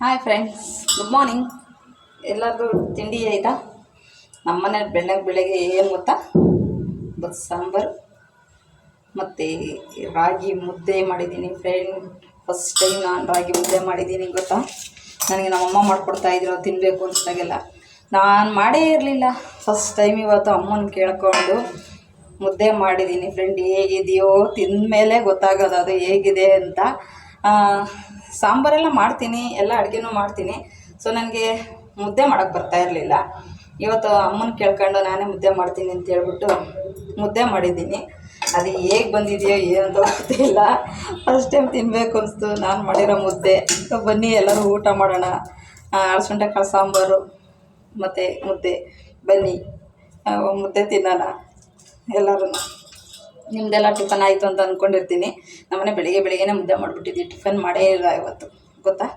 Hi friends, good morning. ಎಲ್ಲರಿಗೂ ತಿಂಡಿ ಆಯಿತಾ? ನಮ್ಮನೆ ಬೆಳಗ್ಗೆ ಏನು ಗೊತ್ತಾ, ಸಾಂಬಾರು ಮತ್ತು ರಾಗಿ ಮುದ್ದೆ ಮಾಡಿದ್ದೀನಿ ಫ್ರೆಂಡ್. ಫಸ್ಟ್ ಟೈಮ್ ನಾನು ರಾಗಿ ಮುದ್ದೆ ಮಾಡಿದ್ದೀನಿ ಗೊತ್ತಾ. ನನಗೆ ನಮ್ಮಮ್ಮ ಮಾಡಿಕೊಡ್ತಾಯಿದ್ರು, ತಿನ್ನಬೇಕು ಅನಿಸ್ದಾಗೆಲ್ಲ. ನಾನು ಮಾಡೇ ಇರಲಿಲ್ಲ. ಫಸ್ಟ್ ಟೈಮ್ ಇವತ್ತು ಅಮ್ಮನ ಕೇಳ್ಕೊಂಡು ಮುದ್ದೆ ಮಾಡಿದ್ದೀನಿ ಫ್ರೆಂಡ್. ಹೇಗಿದೆಯೋ ತಿಂದ ಮೇಲೆ ಗೊತ್ತಾಗೋದು ಅದು ಹೇಗಿದೆ ಅಂತ. ಸಾಂಬಾರೆಲ್ಲ ಮಾಡ್ತೀನಿ, ಎಲ್ಲ ಅಡುಗೆನೂ ಮಾಡ್ತೀನಿ. ಸೊ ನನಗೆ ಮುದ್ದೆ ಮಾಡೋಕ್ಕೆ ಬರ್ತಾ ಇರಲಿಲ್ಲ. ಇವತ್ತು ಅಮ್ಮನ ಕೇಳ್ಕೊಂಡು ನಾನೇ ಮುದ್ದೆ ಮಾಡ್ತೀನಿ ಅಂತ ಹೇಳ್ಬಿಟ್ಟು ಮುದ್ದೆ ಮಾಡಿದ್ದೀನಿ. ಅದು ಹೇಗೆ ಬಂದಿದೆಯೋ ಏನಂತ ಗೊತ್ತಿಲ್ಲ. ಫಸ್ಟ್ ಟೈಮ್ ತಿನ್ನಬೇಕು ಅನಿಸ್ತು ನಾನು ಮಾಡಿರೋ ಮುದ್ದೆ. ಬನ್ನಿ ಎಲ್ಲರೂ ಊಟ ಮಾಡೋಣ. ಅಳಸಂಡೆ ಕಾಳು ಸಾಂಬಾರು ಮತ್ತು ಮುದ್ದೆ, ಬನ್ನಿ ಮುದ್ದೆ ತಿನ್ನೋಣ ಎಲ್ಲರೂ. ನಿಮ್ಮದೆಲ್ಲ ಟಿಫನ್ ಆಯಿತು ಅಂತ ಅಂದ್ಕೊಂಡಿರ್ತೀನಿ. ನಮ್ಮನೆ ಬೆಳಿಗ್ಗೆನೇ ಮುದ್ದೆ ಮಾಡಿಬಿಟ್ಟಿದ್ವಿ, ಟಿಫನ್ ಮಾಡೇ ಇಲ್ಲ ಇವತ್ತು ಗೊತ್ತಾ.